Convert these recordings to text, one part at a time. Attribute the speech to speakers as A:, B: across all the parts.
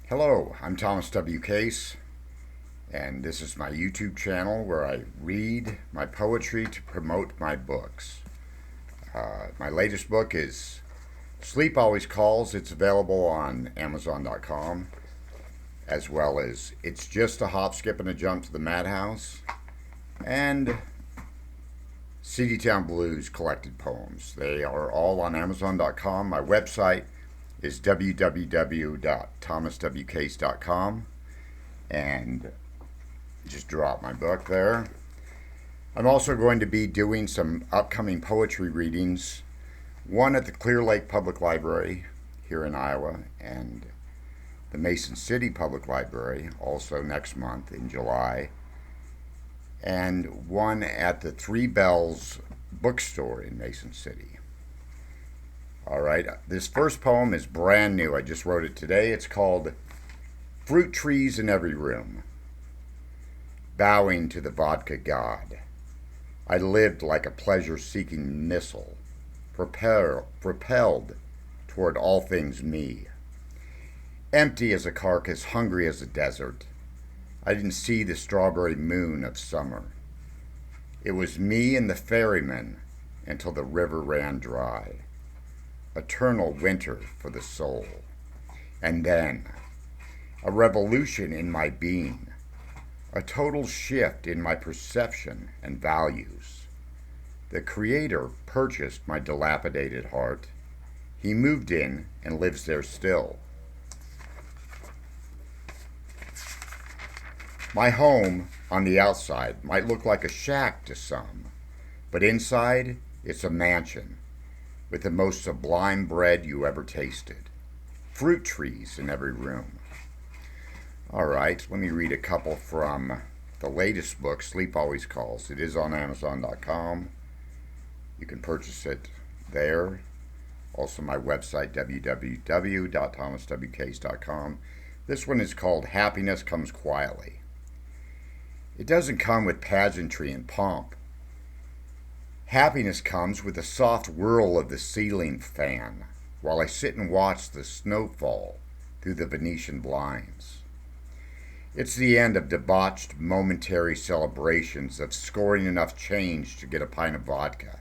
A: Hello, I'm Thomas W. Case, and this is my YouTube channel where I read my poetry to promote my books. My latest book is Sleep Always Calls. It's available on Amazon.com, as well as It's Just a Hop, Skip, and a Jump to the Madhouse, and Seedy Town Blues collected poems. They are all on Amazon.com. My website is www.thomaswcase.com, and just drop my book there. I'm also going to be doing some upcoming poetry readings, one at the Clear Lake Public Library here in Iowa, and the Mason City Public Library also next month in July, and one at the Three Bells bookstore in Mason City. All right, this first poem is brand new. I just wrote it today. It's called Fruit Trees in Every Room. Bowing to the vodka god, I lived like a pleasure-seeking missile, propelled toward all things me. Empty as a carcass, hungry as a desert, I didn't see the strawberry moon of summer. It was me and the ferryman until the river ran dry. Eternal winter for the soul. And then, a revolution in my being, a total shift in my perception and values. The Creator purchased my dilapidated heart. He moved in and lives there still. My home on the outside might look like a shack to some, but inside it's a mansion with the most sublime bread you ever tasted. Fruit trees in every room. All right, let me read a couple from the latest book, Sleep Always Calls. It is on Amazon.com. You can purchase it there. Also, my website, www.thomaswcase.com. This one is called Happiness Comes Quietly. It doesn't come with pageantry and pomp. Happiness comes with the soft whirl of the ceiling fan while I sit and watch the snow fall through the Venetian blinds. It's the end of debauched momentary celebrations of scoring enough change to get a pint of vodka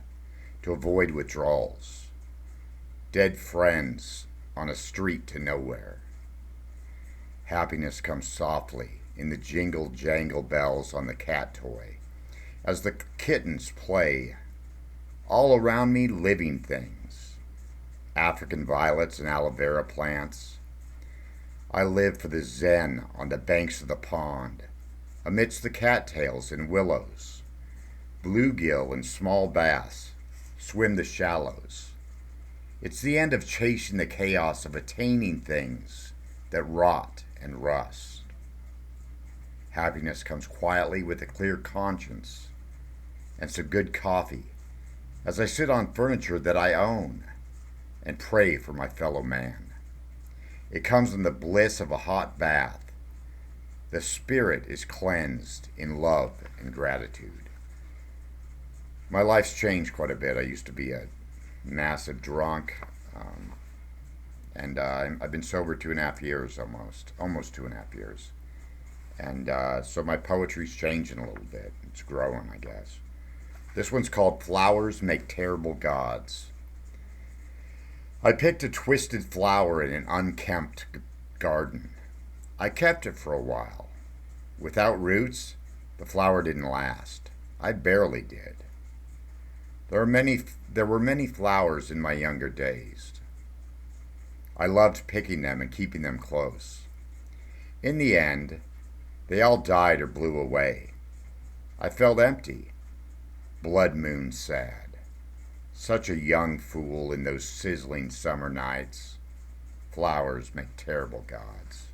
A: to avoid withdrawals. Dead friends on a street to nowhere. Happiness comes softly in the jingle jangle bells on the cat toy as the kittens play. All around me, living things, African violets and aloe vera plants. I live for the zen on the banks of the pond, amidst the cattails and willows. Bluegill and small bass swim the shallows. It's the end of chasing the chaos of attaining things that rot and rust. Happiness comes quietly with a clear conscience and some good coffee as I sit on furniture that I own and pray for my fellow man. It comes in the bliss of a hot bath. The spirit is cleansed in love and gratitude. My life's changed quite a bit. I used to be a massive drunk, and I've been sober 2.5 years almost 2.5 years. And so my poetry's changing a little bit. It's growing, I guess. This one's called Flowers Make Terrible Gods. I picked a twisted flower in an unkempt garden. I kept it for a while. Without roots, the flower didn't last. I barely did. There were many flowers in my younger days. I loved picking them and keeping them close. In the end, they all died or blew away. I felt empty. Blood moon sad. Such a young fool in those sizzling summer nights. Flowers make terrible gods.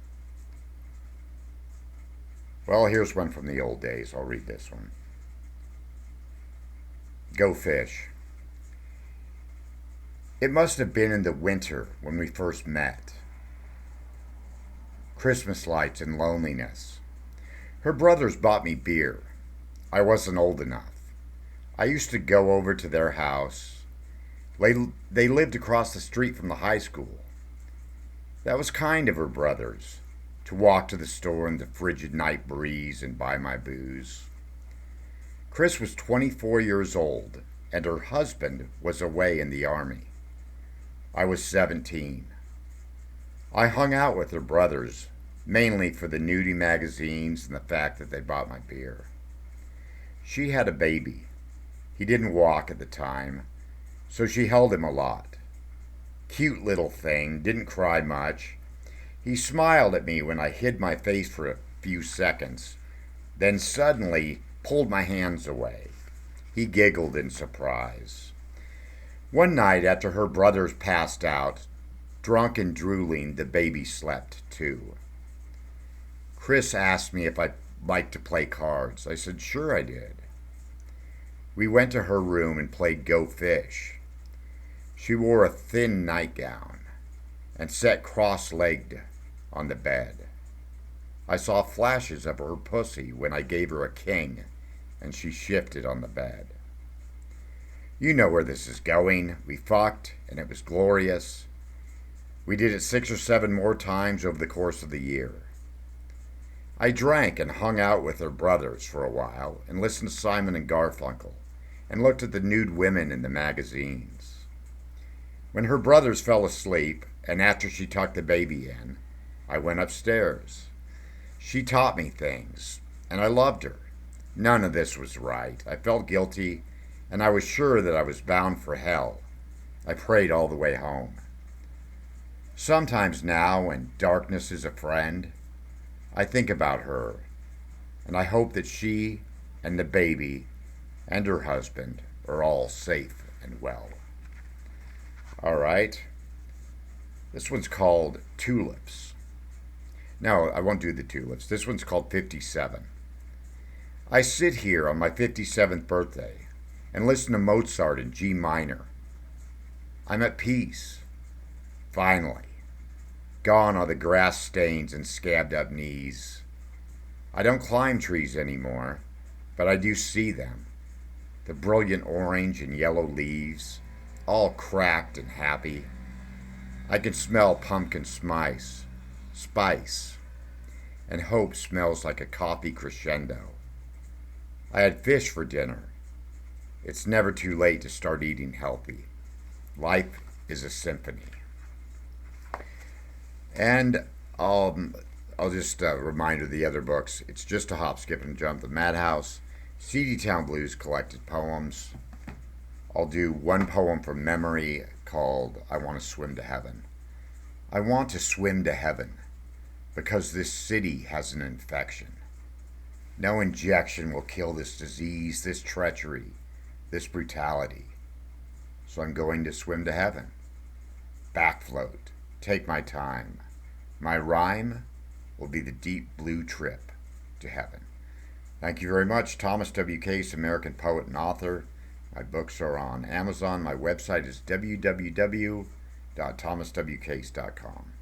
A: Well, here's one from the old days. I'll read this one. Go fish. It must have been in the winter when we first met. Christmas lights and loneliness. Her brothers bought me beer. I wasn't old enough. I used to go over to their house. They lived across the street from the high school. That was kind of her brothers. to walk to the store in the frigid night breeze and buy my booze. Chris was 24 years old, and her husband was away in the Army. I was 17. I hung out with her brothers, mainly for the nudie magazines and the fact that they bought my beer. She had a baby. He didn't walk at the time, so she held him a lot. Cute little thing, didn't cry much. He smiled at me when I hid my face for a few seconds, then suddenly pulled my hands away. He giggled in surprise. One night after her brothers passed out, drunk and drooling, the baby slept too. Chris asked me if I liked to play cards. I said sure I did. We went to her room and played Go Fish. She wore a thin nightgown and sat cross-legged on the bed. I saw flashes of her pussy when I gave her a king and she shifted on the bed. You know where this is going. We fucked and it was glorious. We did it 6 or 7 more times over the course of the year. I drank and hung out with her brothers for a while and listened to Simon and Garfunkel and looked at the nude women in the magazines. When her brothers fell asleep and after she tucked the baby in, I went upstairs. She taught me things, and I loved her. None of this was right. I felt guilty, and I was sure that I was bound for hell. I prayed all the way home. Sometimes now, when darkness is a friend, I think about her, and I hope that she and the baby and her husband are all safe and well. All right. This one's called Tulips. No, I won't do the tulips. This one's called 57. I sit here on my 57th birthday and listen to Mozart in G minor. I'm at peace. Finally. Gone are the grass stains and scabbed up knees. I don't climb trees anymore, but I do see them. The brilliant orange and yellow leaves, all cracked and happy. I can smell pumpkin spice, and hope smells like a coffee crescendo. I had fish for dinner. It's never too late to start eating healthy. Life is a symphony. And I'll just remind of the other books. It's Just a Hop, Skip, and Jump. The Madhouse, Seedy Town Blues collected poems. I'll do one poem from memory called I Want to Swim to Heaven. I want to swim to heaven because this city has an infection. No injection will kill this disease, this treachery, this brutality. So I'm going to swim to heaven. Backfloat. Take my time. My rhyme will be the deep blue trip to heaven. Thank you very much. Thomas W. Case, American poet and author. My books are on Amazon. My website is www.thomaswcase.com.